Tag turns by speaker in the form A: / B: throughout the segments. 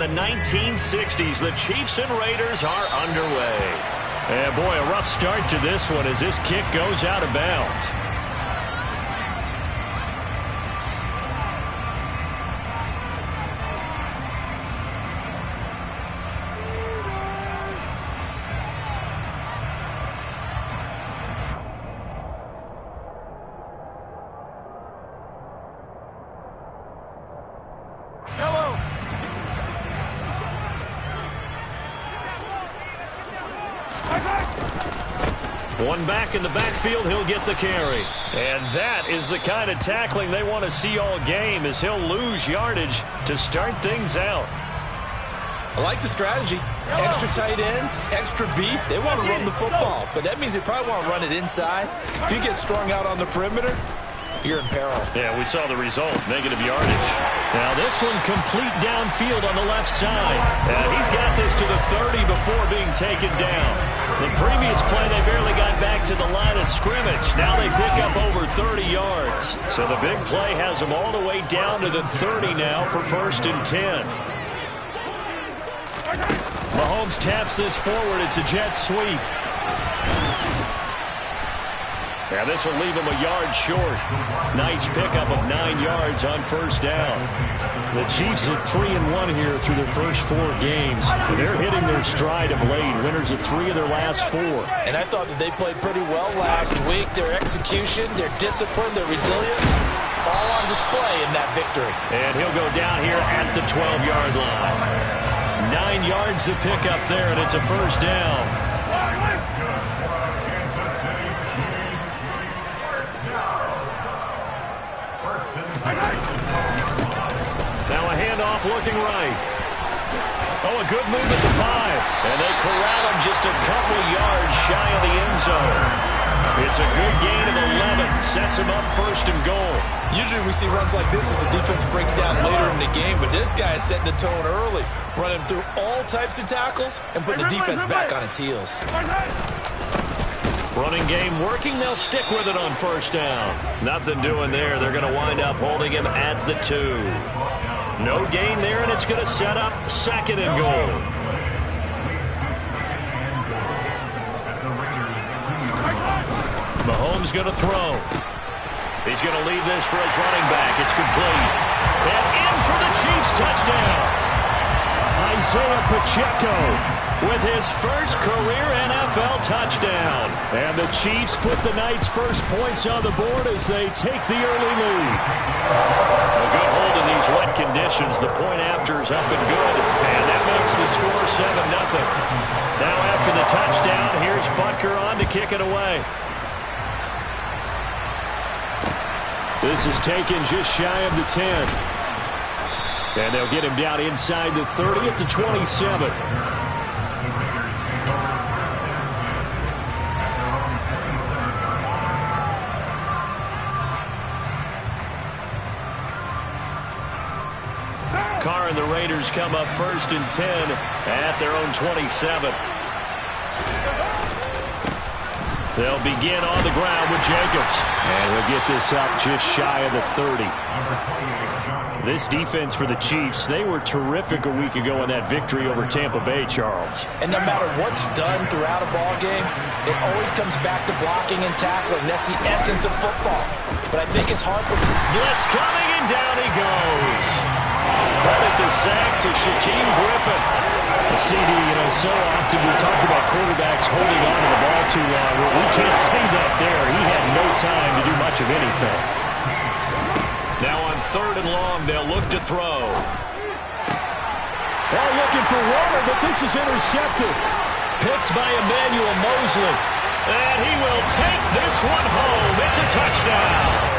A: The 1960s, the Chiefs and Raiders are underway. And boy, a rough start to this one as this kick goes out of bounds. One back in the backfield, he'll get the carry. And that is the kind of tackling they want to see all game, as he'll lose yardage to start things out.
B: I like the strategy. Extra tight ends, extra beef. They want to run the football, but that means they probably want to run it inside. If you get strung out on the perimeter, you're in peril.
A: Yeah, we saw the result, negative yardage. Now this one complete downfield on the left side. He's got this to the 30 before being taken down. The previous play, they barely got back to the line of scrimmage. Now they pick up over 30 yards. So the big play has them all the way down to the 30 now for 1st and 10. Mahomes taps this forward. It's a jet sweep. Yeah, this will leave him a yard short. Nice pickup of 9 yards on 1st down. The Chiefs at 3-1 here through their first 4 games. They're hitting their stride of late. Winners of 3 of their last 4.
B: And I thought that they played pretty well last week. Their execution, their discipline, their resilience, all on display in that victory.
A: And he'll go down here at the 12-yard line. 9 yards to pick up there, and it's a 1st down. Now a handoff looking right. Oh, a good move at the 5. And they corral him just a couple yards shy of the end zone. It's a good gain of 11. Sets him up 1st and goal.
B: Usually we see runs like this as the defense breaks down later in the game, but this guy is setting the tone early, running through all types of tackles and putting the defense back on its heels.
A: Running game working. They'll stick with it on 1st down. Nothing doing there. They're going to wind up holding him at the 2. No gain there, and it's going to set up 2nd and goal. Mahomes going to throw. He's going to leave this for his running back. It's complete. And in for the Chiefs touchdown. Isaiah Pacheco with his first career NFL touchdown. And the Chiefs put the night's first points on the board as they take the early lead. A good hold in these wet conditions. The point after is up and good. And that makes the score 7-0. Now after the touchdown, here's Butker on to kick it away. This is taken just shy of the 10. And they'll get him down inside the 30 at the 27. Carr and the Raiders come up 1st and 10 at their own 27. They'll begin on the ground with Jacobs. And he'll get this up just shy of the 30. This defense for the Chiefs, they were terrific a week ago in that victory over Tampa Bay, Charles.
B: And no matter what's done throughout a ball game, it always comes back to blocking and tackling. That's the essence of football. But I think it's hard for...
A: Blitz coming, and down he goes. Credit the sack to Shaquem Griffin. CD, so often we talk about quarterbacks holding on to the ball too long. Well, we can't say that there. He had no time to do much of anything. Now on 3rd and long, they'll look to throw.
C: Oh, looking for water, but this is intercepted.
A: Picked by Emmanuel Mosley. And he will take this one home. It's a touchdown.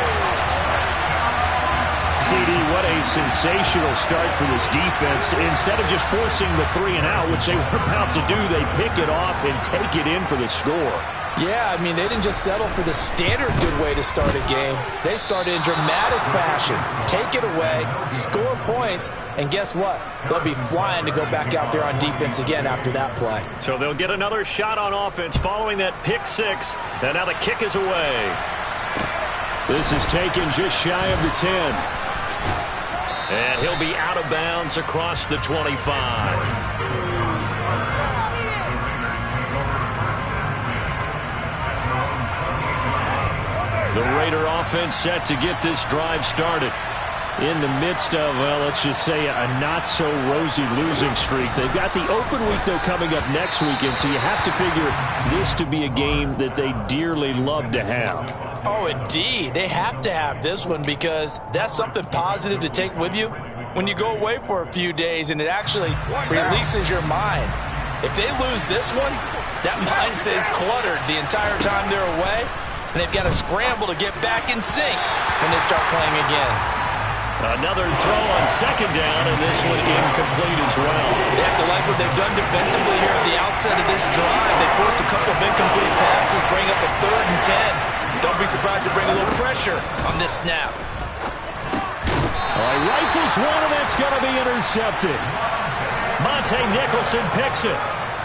A: CD, what a sensational start for this defense. Instead of just forcing the 3 and out, which they were about to do, they pick it off and take it in for the score.
B: Yeah, I mean, they didn't just settle for the standard good way to start a game. They started in dramatic fashion. Take it away, score points, and guess what? They'll be flying to go back out there on defense again after that play.
A: So they'll get another shot on offense following that pick 6, and now the kick is away.
C: This is taken just shy of the 10.
A: And he'll be out of bounds across the 25. The Raider offense set to get this drive started. In the midst of, well, let's just say a not-so-rosy losing streak. They've got the open week, though, coming up next weekend, so you have to figure this to be a game that they dearly love to have.
B: Oh, indeed. They have to have this one because that's something positive to take with you when you go away for a few days, and it actually releases your mind. If they lose this one, that mind stays cluttered the entire time they're away, and they've got to scramble to get back in sync when they start playing again.
A: Another throw on second down, and this one incomplete as well.
B: They have to like what they've done defensively here at the outset of this drive. They forced a couple of incomplete passes, bring up a 3rd and 10. Don't be surprised to bring a little pressure on this snap.
A: All right, rifles one, and that's going to be intercepted. Monte Nicholson picks it.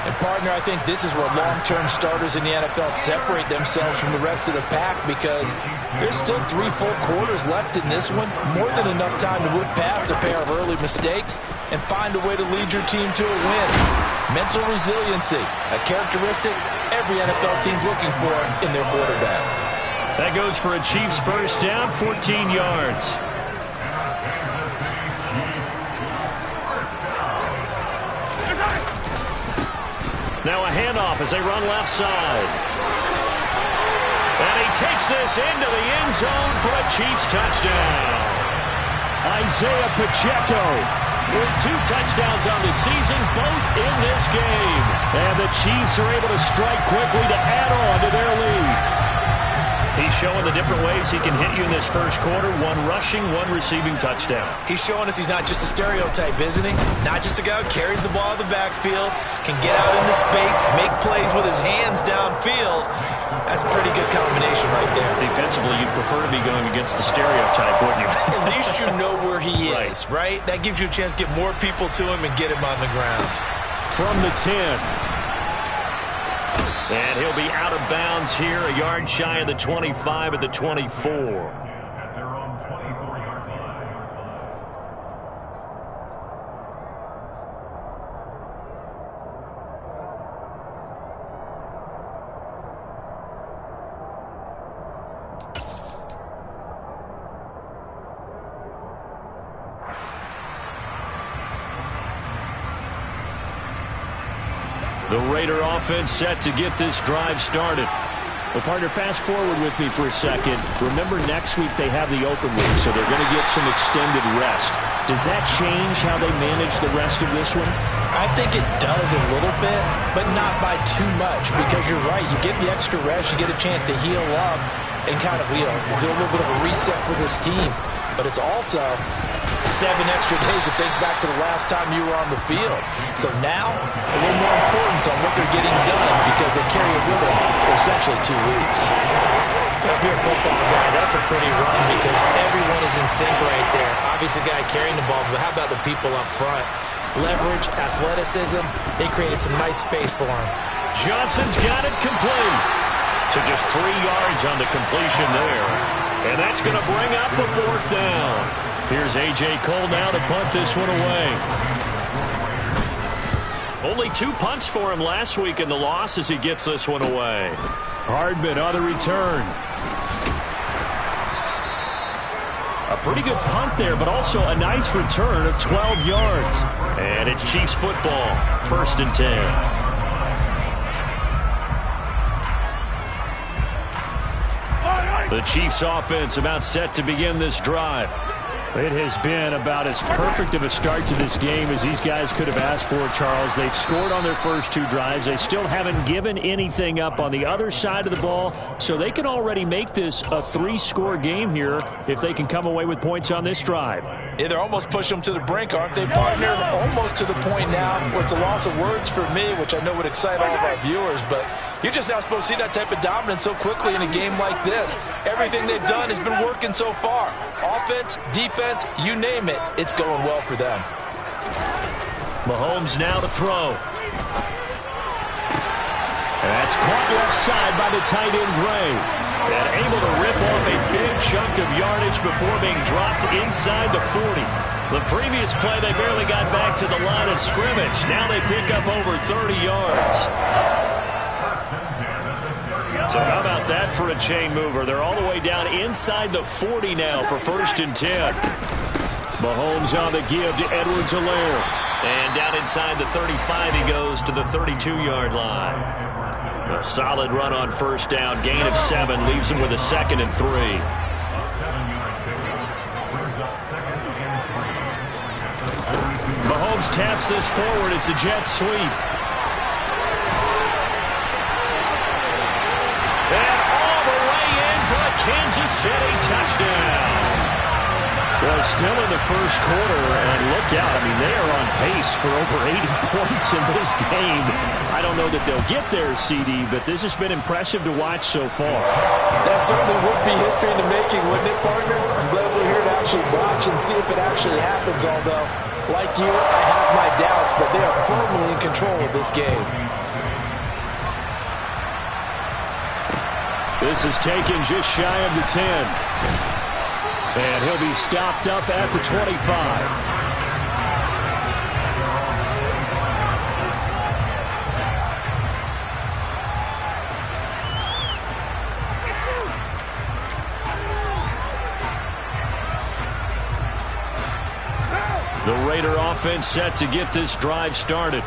B: And, partner, I think this is where long-term starters in the NFL separate themselves from the rest of the pack because there's still 3 full quarters left in this one. More than enough time to move past a pair of early mistakes and find a way to lead your team to a win. Mental resiliency, a characteristic every NFL team's looking for in their quarterback.
A: That goes for a Chiefs first down, 14 yards. Now a handoff as they run left side. And he takes this into the end zone for a Chiefs touchdown. Isaiah Pacheco with 2 touchdowns on the season, both in this game. And the Chiefs are able to strike quickly to add on to their lead. He's showing the different ways he can hit you in this first quarter. 1 rushing, 1 receiving touchdown.
B: He's showing us he's not just a stereotype, isn't he? Not just a guy who carries the ball in the backfield, can get out into space, make plays with his hands downfield. That's a pretty good combination right there.
A: Defensively, you'd prefer to be going against the stereotype, wouldn't you?
B: At least you know where he is, right? That gives you a chance to get more people to him and get him on the ground.
A: From the 10. And he'll be out of bounds here, a yard shy of the 25 at the 24. The Raider offense set to get this drive started. Well, partner, fast forward with me for a second. Remember, next week they have the open week, so they're going to get some extended rest. Does that change how they manage the rest of this one?
B: I think it does a little bit, but not by too much, because you're right. You get the extra rest, you get a chance to heal up and kind of, do a little bit of a reset for this team. But it's also 7 extra days to think back to the last time you were on the field. So now, a little more importance on what they're getting done because they carry it with them for essentially 2 weeks. If you're a football guy, that's a pretty run because everyone is in sync right there. Obviously, the guy carrying the ball, but how about the people up front? Leverage, athleticism, they created some nice space for him.
A: Johnson's got it complete. So just 3 yards on the completion there. And that's going to bring up a 4th down. Here's A.J. Cole now to punt this one away. Only 2 punts for him last week in the loss as he gets this one away. Hardman on the return. A pretty good punt there, but also a nice return of 12 yards. And it's Chiefs football, 1st and 10. The Chiefs offense about set to begin this drive. It has been about as perfect of a start to this game as these guys could have asked for, Charles. They've scored on their first 2 drives. They still haven't given anything up on the other side of the ball, so they can already make this a 3-score game here if they can come away with points on this drive.
B: Yeah, they're almost pushing them to the brink, aren't they, partner? Almost to the point now where it's a loss of words for me, which I know would excite all of our viewers, but you're just not supposed to see that type of dominance so quickly in a game like this. Everything they've done has been working so far. Offense, defense, you name it, it's going well for them.
A: Mahomes now to throw. That's caught left side by the tight end, Gray. And able to rip off a big chunk of yardage before being dropped inside the 40. The previous play, they barely got back to the line of scrimmage. Now they pick up over 30 yards. So how about that for a chain mover? They're all the way down inside the 40 now for 1st and 10. Mahomes on the give to Edwards-Helaire. And down inside the 35 he goes to the 32-yard line. A solid run on 1st down. Gain of 7 leaves him with a 2nd and 3. Mahomes taps this forward. It's a jet sweep. And all the way in for a Kansas City touchdown. Well, still in the first quarter, and look out. I mean, they are on pace for over 80 points in this game. I don't know that they'll get there, CD, but this has been impressive to watch so far.
B: That certainly would be history in the making, wouldn't it, partner? I'm glad we're here to actually watch and see if it actually happens, although, like you, I have my doubts, but they are firmly in control of this game.
A: This is taken just shy of the 10. And he'll be stopped up at the 25. The Raider offense set to get this drive started.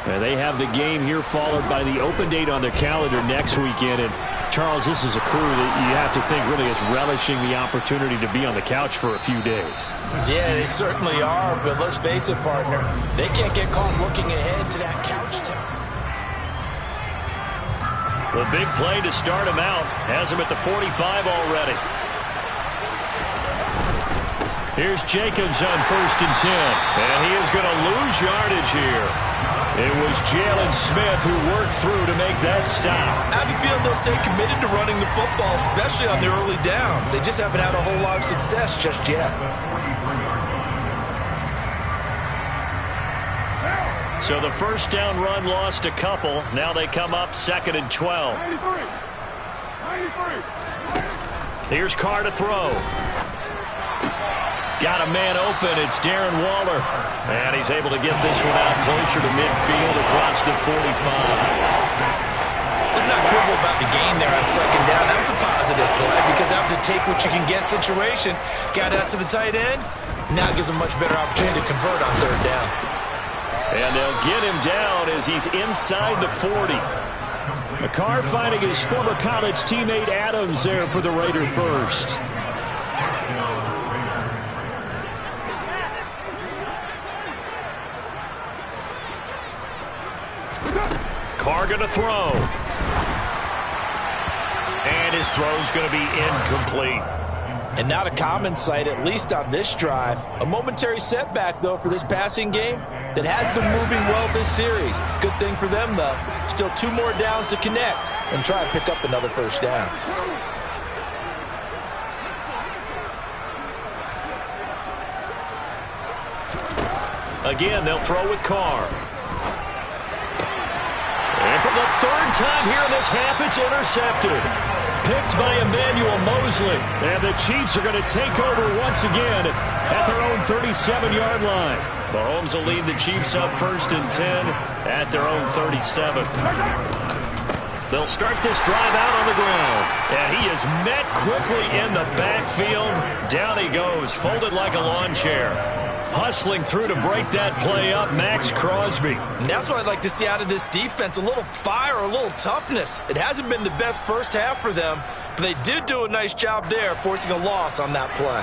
A: And they have the game here followed by the open date on their calendar next weekend. And Charles, this is a crew that you have to think really is relishing the opportunity to be on the couch for a few days.
B: Yeah, they certainly are, but let's face it, partner. They can't get caught looking ahead to that couch time.
A: The big play to start him out has him at the 45 already. Here's Jacobs on 1st and 10, and he is going to lose yardage here. It was Jalen Smith who worked through to make that stop.
B: How do you feel they'll stay committed to running the football, especially on their early downs? They just haven't had a whole lot of success just yet.
A: So the 1st down run lost a couple. Now they come up 2nd and 12. 93. Here's Carr to throw. Got a man open. It's Darren Waller. And he's able to get this one out closer to midfield across the 45.
B: Let's not quibble about the gain there on 2nd down. That was a positive play because that was a take-what-you-can-get situation. Got out to the tight end. Now gives him a much better opportunity to convert on 3rd down.
A: And they'll get him down as he's inside the 40. McCarr finding his former college teammate Adams there for the Raider first. Carr going to throw. And his throw's going to be incomplete.
B: And not a common sight, at least on this drive. A momentary setback, though, for this passing game that has been moving well this series. Good thing for them, though. Still 2 more downs to connect and try and pick up another 1st down.
A: Again, they'll throw with Carr. And for the 3rd time here in this half, it's intercepted. Picked by Emmanuel Mosley. And the Chiefs are going to take over once again at their own 37-yard line. Mahomes will lead the Chiefs up 1st and 10 at their own 37. They'll start this drive out on the ground. And he is met quickly in the backfield. Down he goes, folded like a lawn chair. Hustling through to break that play up, Max Crosby.
B: And that's what I'd like to see out of this defense, a little fire, a little toughness. It hasn't been the best first half for them, but they did do a nice job there, forcing a loss on that play.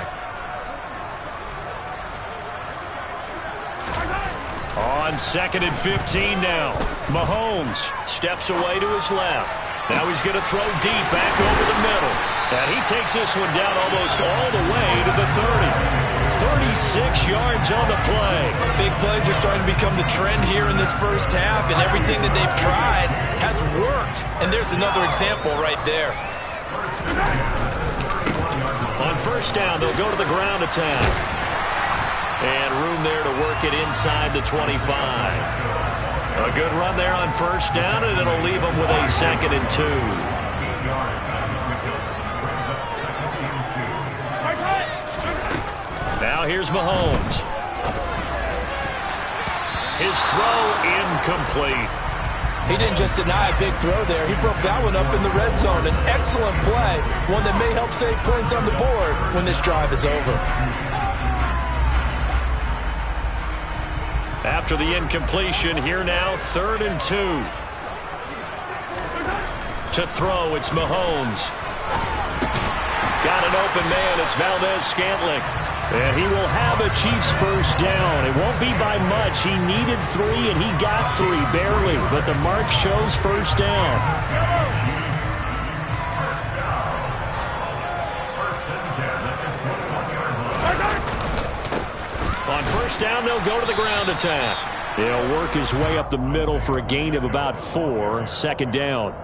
A: On 2nd and 15 now. Mahomes steps away to his left. Now he's going to throw deep back over the middle. And he takes this one down almost all the way to the 30. 36 yards on the play.
B: Big plays are starting to become the trend here in this first half, and everything that they've tried has worked. And there's another example right there.
A: On 1st down, they'll go to the ground attack. And room there to work it inside the 25. A good run there on first down, and it'll leave them with a 2nd and 2. Now here's Mahomes. His throw incomplete.
B: He didn't just deny a big throw there. He broke that one up in the red zone. An excellent play, one that may help save points on the board when this drive is over.
A: After the incompletion, here now, 3rd and 2. To throw, it's Mahomes. Got an open man, it's Valdez-Scantling. And he will have a Chiefs first down. It won't be by much. He needed 3, and he got 3, barely. But the mark shows first down. On first down, they'll go to the ground attack. He'll work his way up the middle for a gain of about 4. 2nd down.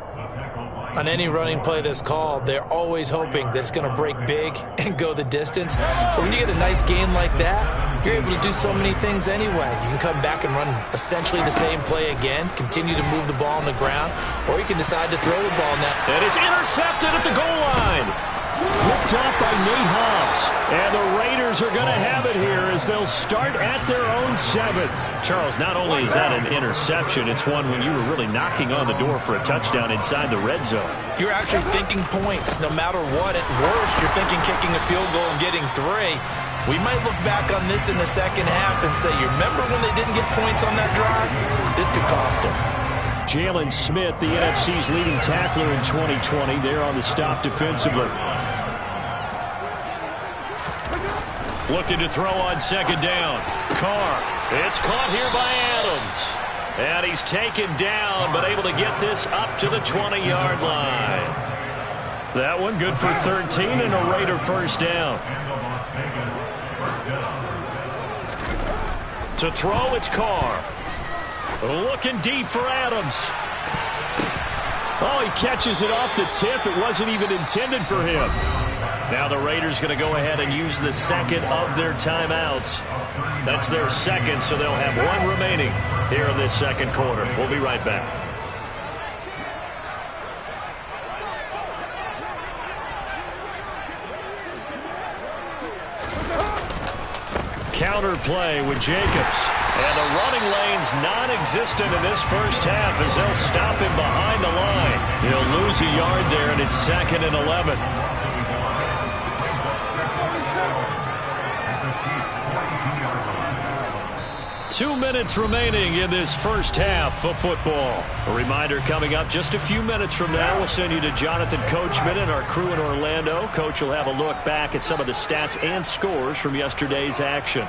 B: On any running play that's called, they're always hoping that it's going to break big and go the distance. But when you get a nice gain like that, you're able to do so many things anyway. You can come back and run essentially the same play again, continue to move the ball on the ground, or you can decide to throw the ball now.
A: And it's intercepted at the goal line. Flipped off by Nate Hobbs. And the Raiders are going to have it here as they'll start at their own 7. Charles, not only is that an interception, it's one when you were really knocking on the door for a touchdown inside the red zone.
B: You're actually thinking points no matter what. At worst, you're thinking kicking a field goal and getting 3. We might look back on this in the second half and say, you remember when they didn't get points on that drive? This could cost them.
A: Jalen Smith, the NFC's leading tackler in 2020, there on the stop defensively. Looking to throw on 2nd down. Carr. It's caught here by Adams. And he's taken down, but able to get this up to the 20-yard line. That one good for 13 and a Raider first down. To throw, it's Carr. Looking deep for Adams. Oh, he catches it off the tip. It wasn't even intended for him. Now the Raiders going to go ahead and use the 2nd of their timeouts. That's their 2nd, so they'll have 1 remaining here in this 2nd quarter. We'll be right back. Counter play with Jacobs. And the running lane's non-existent in this first half as they'll stop him behind the line. He'll lose a yard there, and it's 2nd and 11. 2 minutes remaining in this first half of football. A reminder coming up just a few minutes from now. We'll send you to Jonathan Coachman and our crew in Orlando. Coach will have a look back at some of the stats and scores from yesterday's action.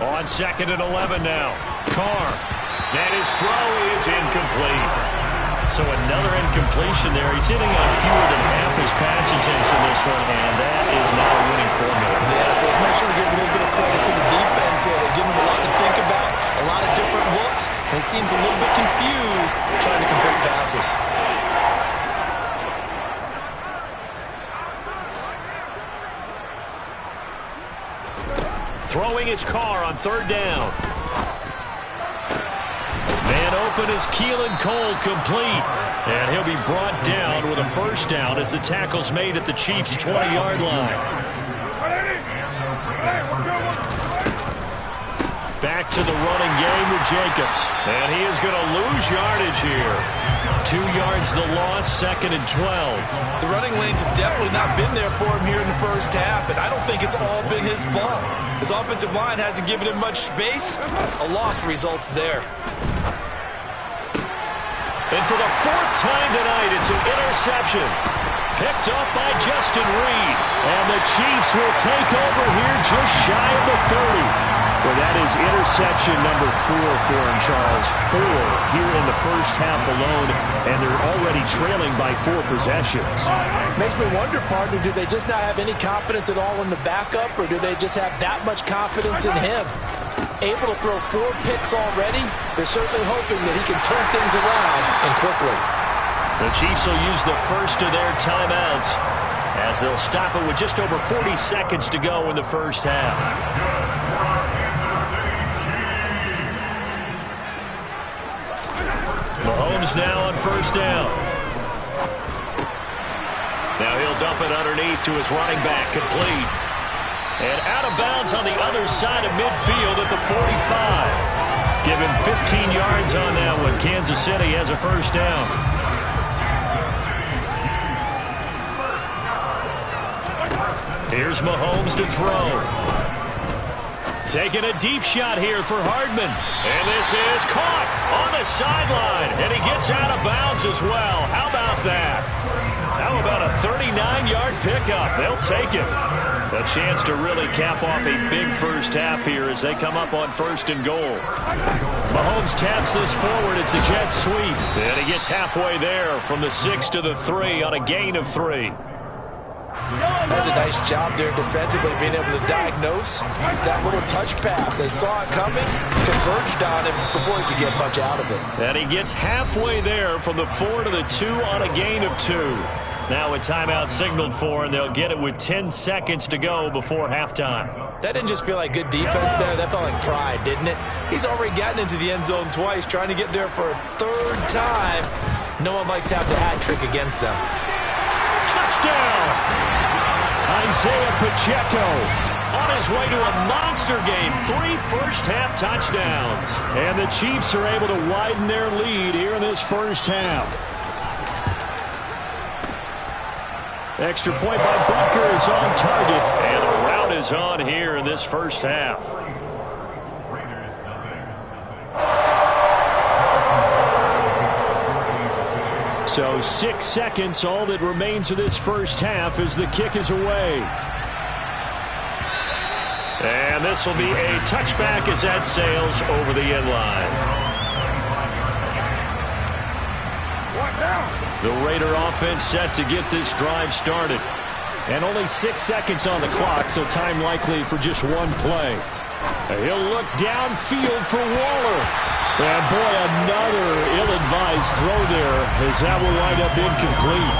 A: On 2nd and 11 now. Carr. And his throw is incomplete. So another incompletion there. He's hitting on fewer than half his pass attempts in this one, and that is not a winning formula.
B: Yeah, so let's make sure we give a little bit of credit to the defense here. They've given him a lot to think about, a lot of different looks, and he seems a little bit confused trying to complete passes.
A: Throwing his Carr on 3rd down. Man open is Keelan Cole, complete. And he'll be brought down with a first down as the tackle's made at the Chiefs' 20-yard line. Back to the running game with Jacobs. And he is going to lose yardage here. 2 yards the loss, 2nd and 12.
B: The running lanes have definitely not been there for him here in the first half, and I don't think it's all been his fault. His offensive line hasn't given him much space. A loss results there.
A: And for the 4th time tonight, it's an interception. Picked up by Justin Reed. And the Chiefs will take over here just shy of the 30. Well, that is interception number 4 for him, Charles. 4 here in the first half alone, and they're already trailing by 4 possessions.
B: Makes me wonder, partner, do they just not have any confidence at all in the backup, or do they just have that much confidence in him? Able to throw 4 picks already, they're certainly hoping that he can turn things around and quickly.
A: The Chiefs will use the first of their timeouts as they'll stop it with just over 40 seconds to go in the first half. Raiders now on first down. Now he'll dump it underneath to his running back, complete. And out of bounds on the other side of midfield at the 45. Give him 15 yards on that one. Kansas City has a first down. Here's Mahomes to throw. Taking a deep shot here for Hardman. And this is caught on the sideline. And he gets out of bounds as well. How about that? How about a 39-yard pickup? They'll take it. A chance to really cap off a big first half here as they come up on first and goal. Mahomes taps this forward. It's a jet sweep. And he gets halfway there from the 6 to the 3 on a gain of 3.
B: Does a nice job there defensively, being able to diagnose that little touch pass. They saw it coming, converged on him before he could get much out of it.
A: And he gets halfway there from the 4 to the 2 on a gain of 2. Now a timeout signaled for, and they'll get it with 10 seconds to go before halftime.
B: That didn't just feel like good defense there. That felt like pride, didn't it? He's already gotten into the end zone twice, trying to get there for a third time. No one likes to have the hat trick against them.
A: Touchdown! Isaiah Pacheco on his way to a monster game. 3 first-half touchdowns. And the Chiefs are able to widen their lead here in this first half. Extra point by Butker is on target. And the route is on here in this first half. So 6 seconds, all that remains of this first half as the kick is away. And this will be a touchback as that sails over the end line. The Raider offense set to get this drive started. And only 6 seconds on the clock, so time likely for just one play. He'll look downfield for Waller. And boy, another ill-advised throw there as that will wind up incomplete.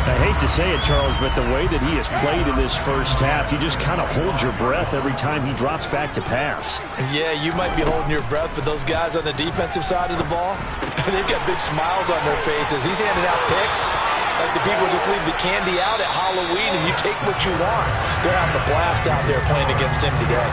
A: I hate to say it, Charles, but the way that he has played in this first half, you just kind of hold your breath every time he drops back to pass.
B: Yeah, you might be holding your breath, but those guys on the defensive side of the ball, they've got big smiles on their faces. He's handing out picks like the people just leave the candy out at Halloween and you take what you want. They're having a blast out there playing against him today.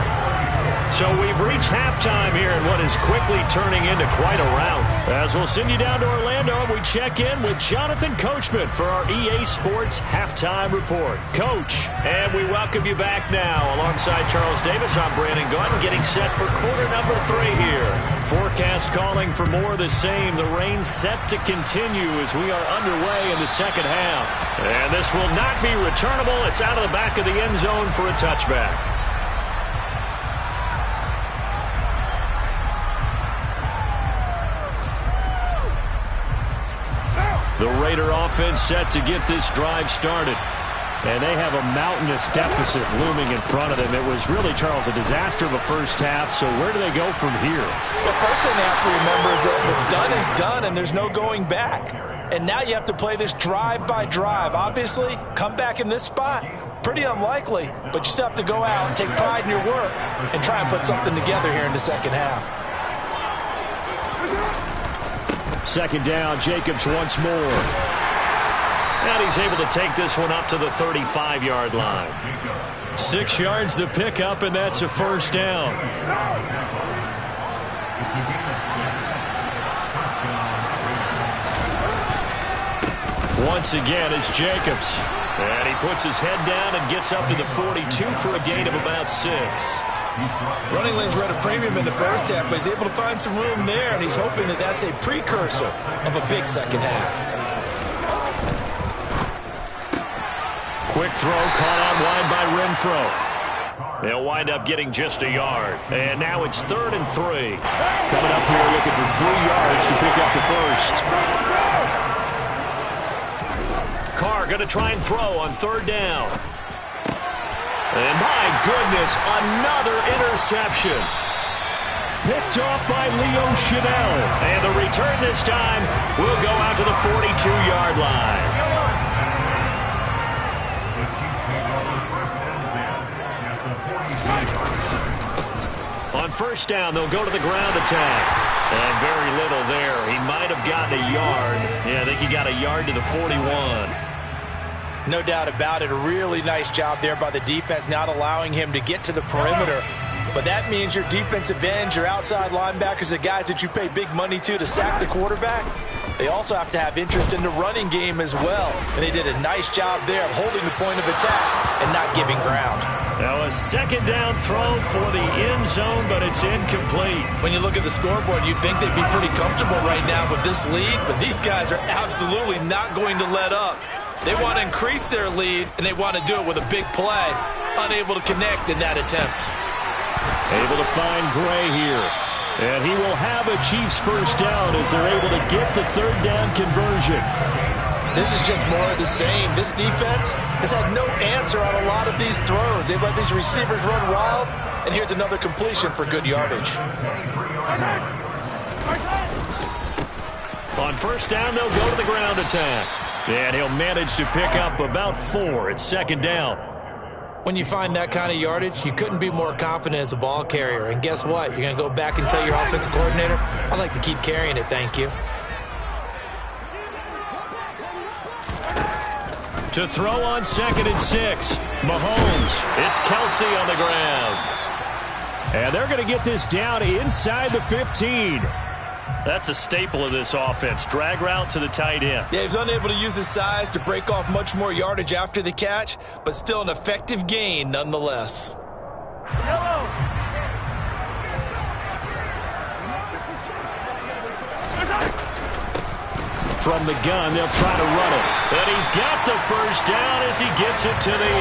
A: So we've reached halftime here in what is quickly turning into quite a rout. As we'll send you down to Orlando, we check in with Jonathan Coachman for our EA Sports Halftime Report. Coach, and we welcome you back now. Alongside Charles Davis, I'm Brandon Gordon, getting set for quarter number 3 here. Forecast calling for more of the same. The rain set to continue as we are underway in the second half. And this will not be returnable. It's out of the back of the end zone for a touchback. The Raider offense set to get this drive started. And they have a mountainous deficit looming in front of them. It was really, Charles, a disaster of a first half. So where do they go from here?
B: The first thing they have to remember is that what's done is done, and there's no going back. And now you have to play this drive by drive. Obviously, come back in this spot. Pretty unlikely, but you still have to go out and take pride in your work and try and put something together here in the second half.
A: Second down, Jacobs once more. And he's able to take this one up to the 35-yard line. 6 yards the pickup, and that's a first down. Once again, it's Jacobs. And he puts his head down and gets up to the 42 for a gain of about 6.
B: Running lanes were at a premium in the first half, but he's able to find some room there, and he's hoping that that's a precursor of a big second half.
A: Quick throw caught out wide by Renfro. They'll wind up getting just a yard. And now it's 3rd and 3. Coming up here looking for 3 yards to pick up the first. Carr going to try and throw on 3rd down. And my goodness, another interception. Picked off by Leo Chanel. And the return this time will go out to the 42-yard line. On first down, they'll go to the ground attack. And very little there. He might have gotten a yard. Yeah, I think he got a yard to the 41.
B: No doubt about it. A really nice job there by the defense, not allowing him to get to the perimeter. But that means your defensive ends, your outside linebackers, the guys that you pay big money to sack the quarterback, they also have to have interest in the running game as well. And they did a nice job there of holding the point of attack and not giving ground.
A: Now a second down throw for the end zone, but it's incomplete.
B: When you look at the scoreboard, you'd think they'd be pretty comfortable right now with this lead, but these guys are absolutely not going to let up. They want to increase their lead, and they want to do it with a big play. Unable to connect in that attempt.
A: Able to find Gray here. And he will have a Chiefs first down as they're able to get the third down conversion.
B: This is just more of the same. This defense has had no answer on a lot of these throws. They've let these receivers run wild, and here's another completion for good yardage.
A: On first down, they'll go to the ground attack. And he'll manage to pick up about 4. It's second down.
B: When you find that kind of yardage, you couldn't be more confident as a ball carrier. And guess what? You're going to go back and tell your offensive coordinator, I'd like to keep carrying it, thank you.
A: To throw on 2nd and 6. Mahomes. It's Kelsey on the ground. And they're going to get this down inside the 15. That's a staple of this offense. Drag route to the tight end.
B: Yeah, he's unable to use his size to break off much more yardage after the catch, but still an effective gain nonetheless.
A: From the gun, they'll try to run it. And he's got the first down as he gets it to the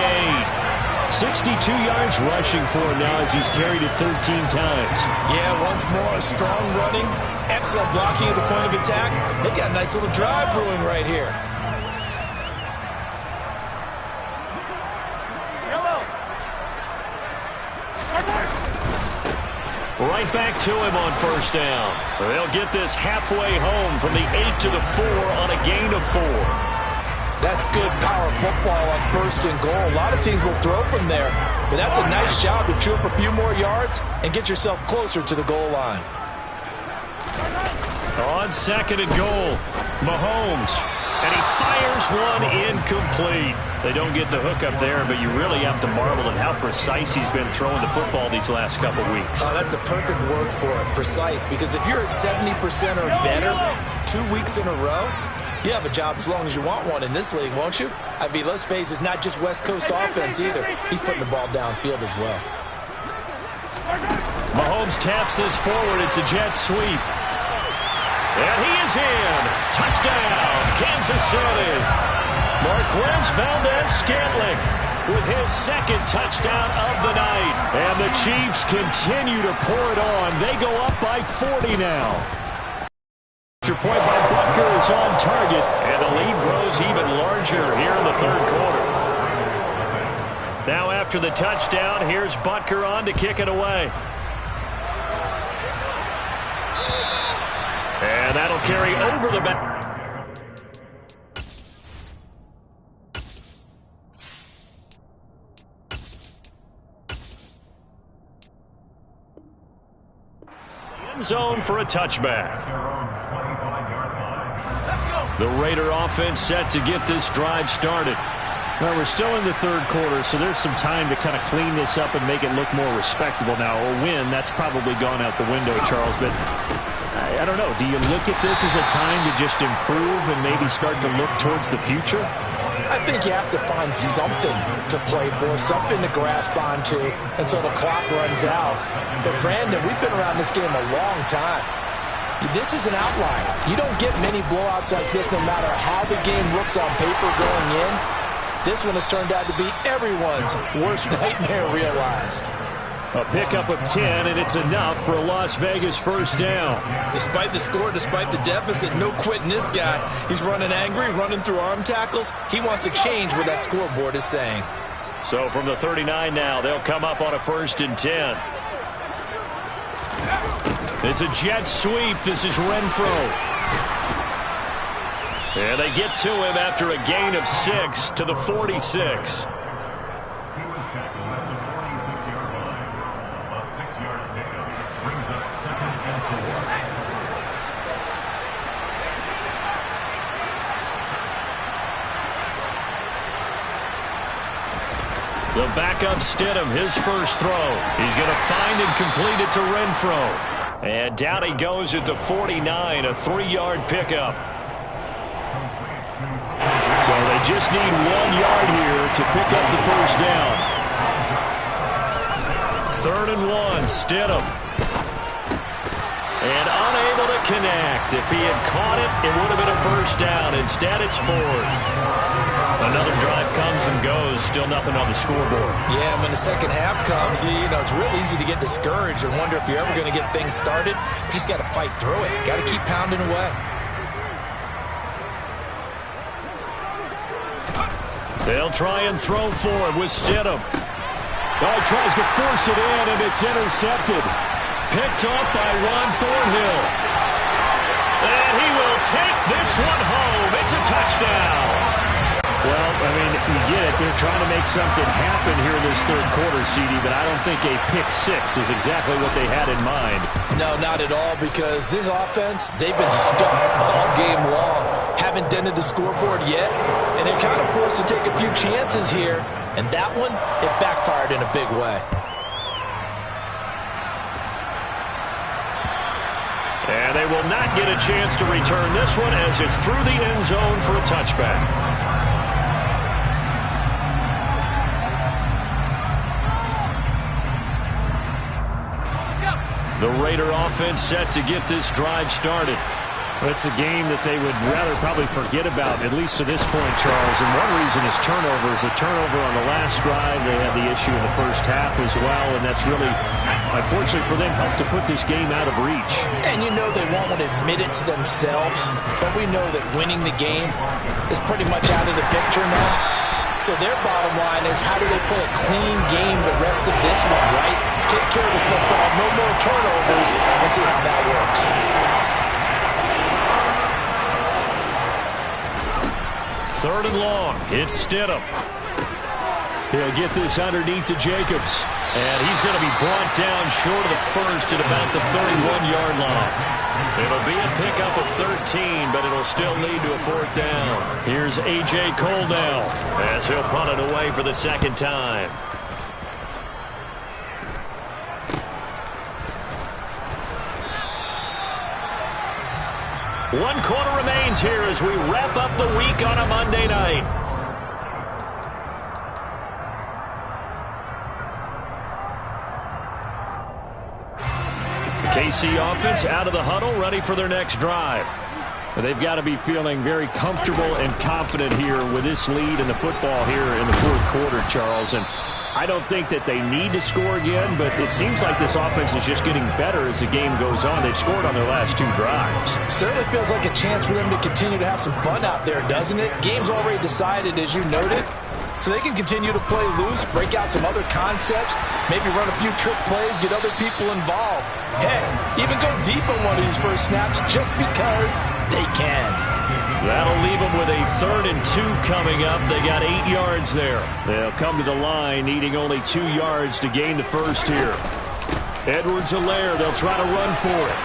A: 8. 62 yards rushing for him now as he's carried it 13 times.
B: Yeah, once more, strong running, excellent blocking at the point of attack. They've got a nice little drive brewing right here.
A: Right back to him on first down. They'll get this halfway home from the 8 to the 4 on a gain of 4.
B: That's good power football on first and goal. A lot of teams will throw from there, but that's a nice job to chew up a few more yards and get yourself closer to the goal line.
A: On 2nd and goal, Mahomes, and he fires one incomplete. They don't get the hook up there, but you really have to marvel at how precise he's been throwing the football these last couple weeks.
B: Oh, that's the perfect word for it, precise, because if you're at 70% or better 2 weeks in a row, you have a job as long as you want one in this league, won't you? I mean, let's face it, it's not just West Coast offense either. He's putting the ball downfield as well.
A: Mahomes taps this forward. It's a jet sweep. And he is in. Touchdown, Kansas City. Marquez Valdez-Scantling with his second touchdown of the night. And the Chiefs continue to pour it on. They go up by 40 now. Extra point by Butker is on target, and the lead grows even larger here in the third quarter. Now after the touchdown, here's Butker on to kick it away. And that'll carry over the back. End zone for a touchback. The Raider offense set to get this drive started.
D: Well, we're still in the third quarter, so there's some time to kind of clean this up and make it look more respectable now. A win, that's probably gone out the window, Charles, but I don't know. Do you look at this as a time to just improve and maybe start to look towards the future?
B: I think you have to find something to play for, something to grasp onto until the clock runs out. But, Brandon, we've been around this game a long time. This is an outlier. You don't get many blowouts like this no matter how the game looks on paper going in. This one has turned out to be everyone's worst nightmare realized.
A: A pickup of 10, and it's enough for a Las Vegas first down.
B: Despite the score, despite the deficit, no quitting this guy. He's running angry, running through arm tackles. He wants to change what that scoreboard is saying.
A: So from the 39 now, they'll come up on a 1st and 10. It's a jet sweep. This is Renfro. And they get to him after a gain of 6 to the 46. The backup Stidham, his first throw. He's going to find and complete it to Renfro. And down he goes at the 49, a 3-yard pickup.
D: So they just need 1 yard here to pick up the first down.
A: 3rd and 1, Stidham. And unable to connect. If he had caught it, it would have been a first down. Instead, it's 4th. Another drive comes and goes. Still nothing on the scoreboard.
B: Yeah, when the second half comes, you know, it's real easy to get discouraged and wonder if you're ever going to get things started. You just got to fight through it. Got to keep pounding away.
A: They'll try and throw for it with Stidham.
C: Oh, he tries to force it in, and it's intercepted.
A: Picked up by Ron Thornhill. And he will take this one home. It's a touchdown.
D: Well, I mean, you get it. They're trying to make something happen here in this third quarter, CD, but I don't think a pick six is exactly what they had in mind.
B: No, not at all, because this offense, they've been stuck all game long. Haven't dented the scoreboard yet, and they're kind of forced to take a few chances here. And that one, it backfired in a big way.
A: And they will not get a chance to return this one as it's through the end zone for a touchback. The Raider offense set to get this drive started.
D: It's a game that they would rather probably forget about, at least to this point, Charles. And one reason is turnovers. A turnover on the last drive. They had the issue in the first half as well, and that's really, unfortunately for them, helped to put this game out of reach.
B: And you know they won't want to admit it to themselves, but we know that winning the game is pretty much out of the picture now. So their bottom line is, how do they play a clean game the rest of this one, right? Take care of the football, no more turnovers, and see how that works.
A: 3rd and long. It's Stidham.
C: He'll get this underneath to Jacobs.
A: And he's going to be brought down short of the first at about the 31-yard line. It'll be a pickup of 13, but it'll still lead to a 4th down. Here's A.J. Cole now as he'll punt it away for the second time. One quarter remains here as we wrap up the week on a Monday night. The KC offense out of the huddle, ready for their next drive. They've got to be feeling very comfortable and confident here with this lead in the football here in the fourth quarter, Charles. And I don't think that they need to score again, but it seems like this offense is just getting better as the game goes on. They've scored on their last 2 drives.
B: Certainly feels like a chance for them to continue to have some fun out there, doesn't it? Game's already decided, as you noted. So they can continue to play loose, break out some other concepts, maybe run a few trick plays, get other people involved. Heck, even go deep on one of these first snaps just because they can.
A: That'll leave them with a 3rd and 2 coming up. They got 8 yards there.
D: They'll come to the line, needing only 2 yards to gain the first here.
A: Edwards-Helaire, they'll try to run for it.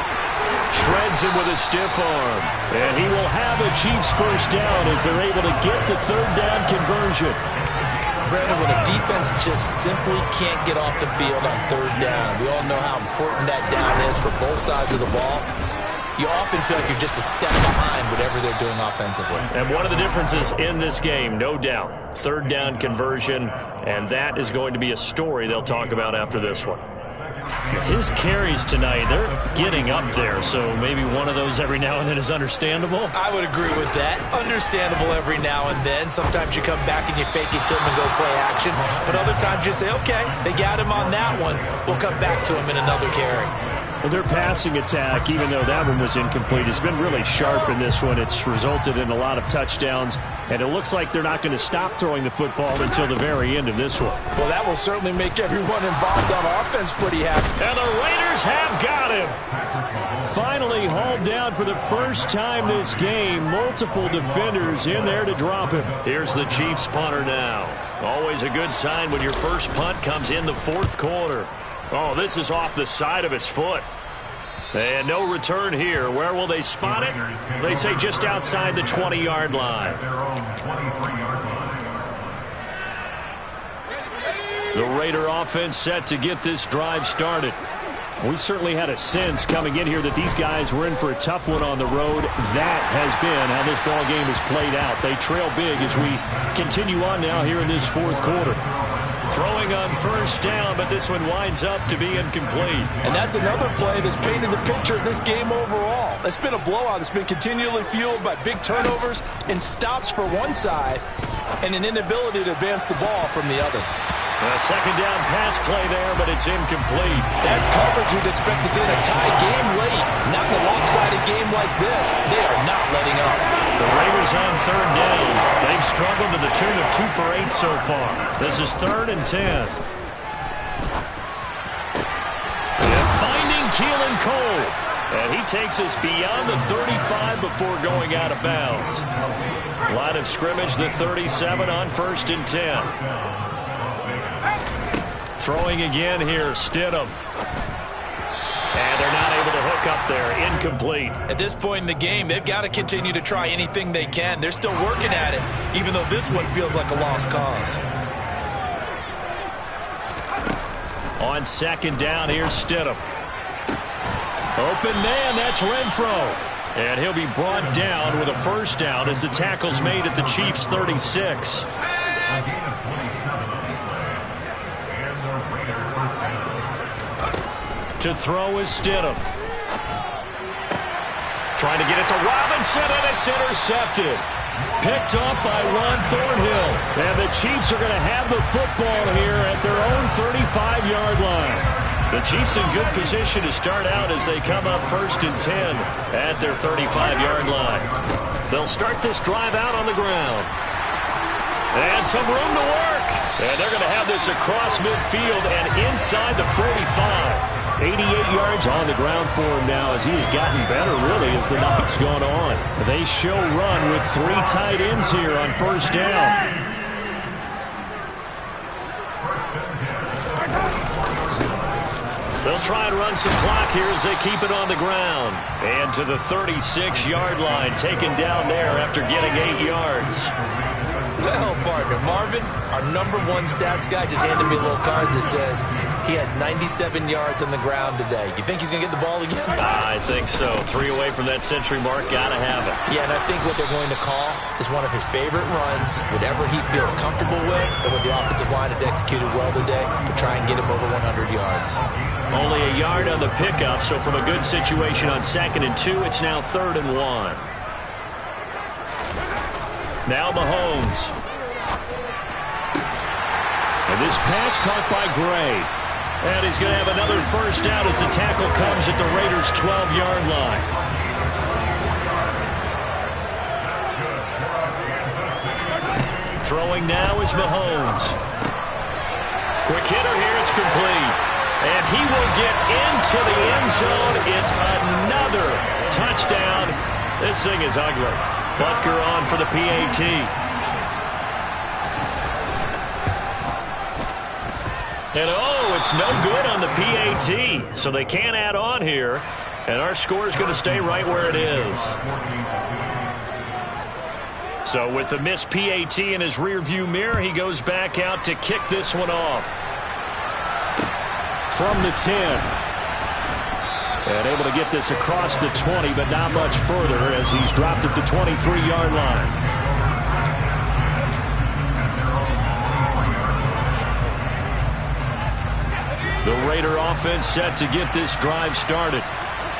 A: Shreds him with a stiff arm. And he will have a Chiefs first down as they're able to get the 3rd down conversion.
B: Brandon, when a defense just simply can't get off the field on 3rd down, we all know how important that down is for both sides of the ball. You often feel like you're just a step behind whatever they're doing offensively.
A: And one of the differences in this game, no doubt, 3rd down conversion, and that is going to be a story they'll talk about after this one. His carries tonight, they're getting up there, so maybe one of those every now and then is understandable.
B: I would agree with that. Understandable every now and then. Sometimes you come back and you fake it to him and go play action, but other times you say, okay, they got him on that one. We'll come back to him in another carry.
D: Well, their passing attack, even though that one was incomplete, has been really sharp in this one. It's resulted in a lot of touchdowns, and it looks like they're not going to stop throwing the football until the very end of this one.
B: Well, that will certainly make everyone involved on offense pretty happy.
A: And the Raiders have got him.
D: Finally hauled down for the first time this game. Multiple defenders in there to drop him.
A: Here's the Chiefs punter now. Always a good sign when your first punt comes in the 4th quarter. Oh, this is off the side of his foot. And no return here. Where will they spot it? They say just outside the 20-yard line. The Raider offense set to get this drive started.
D: We certainly had a sense coming in here that these guys were in for a tough one on the road. That has been how this ball game has played out. They trail big as we continue on now here in this fourth quarter.
A: Throwing on first down, but this one winds up to be incomplete.
B: And that's another play that's painted the picture of this game overall. It's been a blowout. It's been continually fueled by big turnovers and stops for one side and an inability to advance the ball from the other.
A: A second down pass play there, but it's incomplete.
B: That's coverage you'd expect to see in a tie game late. Not in a lopsided game like this. They are not letting up.
A: The Raiders on third down. They've struggled to the tune of 2 for 8 so far. This is 3rd and 10. And finding Keelan Cole. And he takes us beyond the 35 before going out of bounds. Line of scrimmage, the 37 on 1st and 10. Throwing again here, Stidham. And they're not able to hook up there. Incomplete.
B: At this point in the game, they've got to continue to try anything they can. They're still working at it, even though this one feels like a lost cause.
A: On 2nd down, here's Stidham. Open man, that's Renfro. And he'll be brought down with a first down as the tackle's made at the Chiefs' 36. To throw is Stidham. Trying to get it to Robinson, and it's intercepted. Picked up by Ron Thornhill.
D: And the Chiefs are going to have the football here at their own 35-yard line.
A: The Chiefs in good position to start out as they come up 1st and 10 at their 35-yard line. They'll start this drive out on the ground. And some room to work. And they're going to have this across midfield and inside the 45.
D: 88 yards on the ground for him now as he has gotten better, really, as the night's gone on. They show run with 3 tight ends here on first down.
A: They'll try and run some clock here as they keep it on the ground. And to the 36-yard line, taken down there after getting 8 yards.
B: Well, partner, Marvin, our #1 stats guy, just handed me a little card that says he has 97 yards on the ground today. You think he's going to get the ball again?
A: I think so. 3 away from that century mark. Got to have it.
B: Yeah, and I think what they're going to call is one of his favorite runs, whatever he feels comfortable with, and when the offensive line has executed well today, to try and get him over 100 yards.
A: Only a yard on the pickup, so from a good situation on 2nd and 2, it's now 3rd and 1. Now Mahomes.
D: And this pass caught by Gray.
A: And he's going to have another first down as the tackle comes at the Raiders' 12-yard line. Throwing now is Mahomes. Quick hitter here, it's complete. And he will get into the end zone. It's another touchdown. This thing is ugly. Butker on for the PAT. And oh, it's no good on the PAT. So they can't add on here. And our score is going to stay right where it is. So with the missed PAT in his rearview mirror, he goes back out to kick this one off.
D: From the 10. And able to get this across the 20, but not much further as he's dropped at the 23-yard line.
A: The Raider offense set to get this drive started.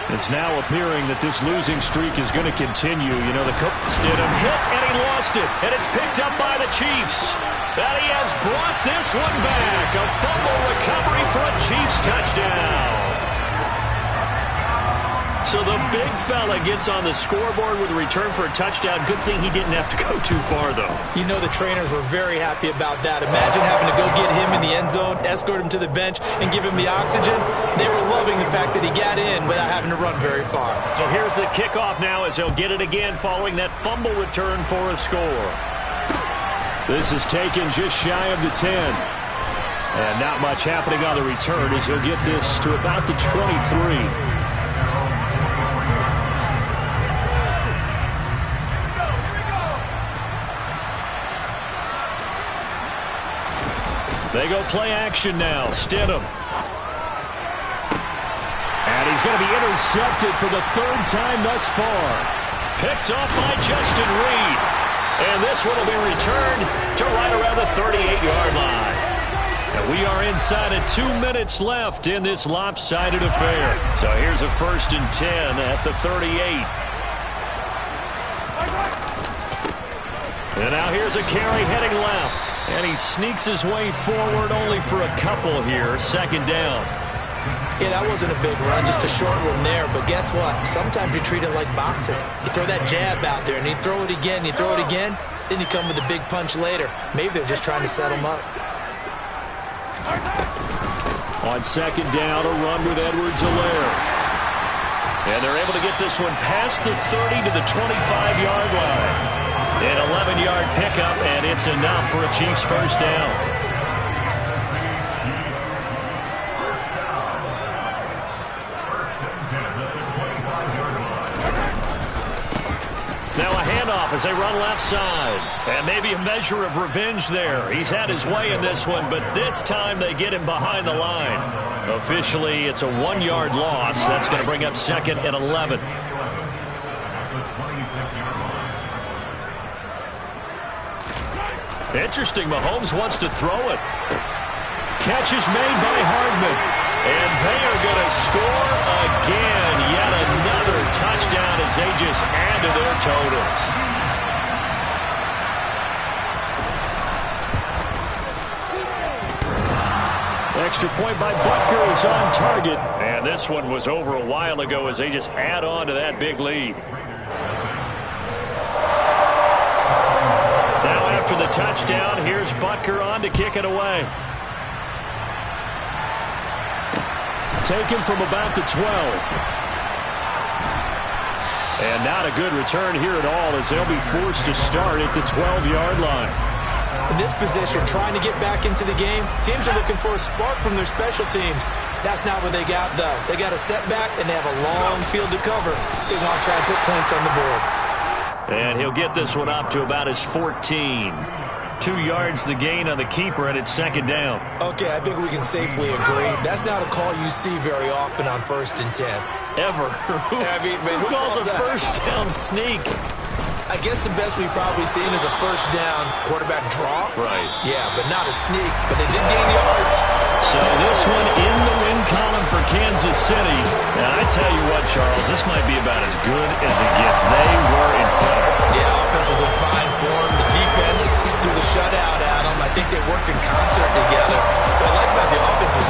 D: It's now appearing that this losing streak is going to continue. You know, the coach
A: did him hit, and he lost it. And it's picked up by the Chiefs. And he has brought this one back. A fumble recovery for a Chiefs touchdown. So the big fella gets on the scoreboard with a return for a touchdown. Good thing he didn't have to go too far, though.
B: You know the trainers were very happy about that. Imagine having to go get him in the end zone, escort him to the bench, and give him the oxygen. They were loving the fact that he got in without having to run very far.
A: So here's the kickoff now as he'll get it again following that fumble return for a score.
D: This is taken just shy of the 10. And not much happening on the return as he'll get this to about the 23.
A: They go play action now. Stidham.
C: And he's going to be intercepted for the third time thus far.
A: Picked off by Justin Reed. And this one will be returned to right around the 38-yard line. And we are inside of 2 minutes left in this lopsided affair. So here's a 1st and 10 at the 38. And now here's a carry heading left. And he sneaks his way forward only for a couple here. 2nd down.
B: Yeah, that wasn't a big run, just a short one there. But guess what? Sometimes you treat it like boxing. You throw that jab out there, and you throw it again, you throw it again, then you come with a big punch later. Maybe they're just trying to set him up.
C: On 2nd down, a run with Edwards-Helaire.
A: And they're able to get this one past the 30 to the 25-yard line. An 11-yard pickup, and it's enough for a Chiefs 1st down. Now a handoff as they run left side. And maybe a measure of revenge there. He's had his way in this one, but this time they get him behind the line. Officially, it's a 1-yard loss. That's going to bring up 2nd and 11. Interesting, Mahomes wants to throw it. Catch is made by Hardman. And they are going to score again. Yet another touchdown as they just add to their totals.
C: Extra point by Butker is on target.
A: And this one was over a while ago as they just add on to that big lead. Now after the touchdown, here's Butker on to kick it away.
C: Taken from about the 12. And not a good return here at all as they'll be forced to start at the 12-yard line.
B: In this position, trying to get back into the game, teams are looking for a spark from their special teams. That's not what they got, though. They got a setback, and they have a long field to cover. They want to try and put points on the board.
A: And he'll get this one up to about his 14. 2 yards the gain on the keeper, and it's 2nd down.
B: Okay, I think we can safely agree. That's not a call you see very often on 1st and 10.
A: Ever.
B: Who
A: calls a first down sneak?
B: I guess the best we've probably seen is a 1st down quarterback draw.
A: Right.
B: Yeah, but not a sneak. But they did gain yards.
A: So this one in the win column for Kansas City. And I tell you what, Charles, this might be about as good as it gets. They were incredible.
B: Yeah, offense was in fine form. The defense threw the shutout at them. I think they worked in concert together. What I like about the offense was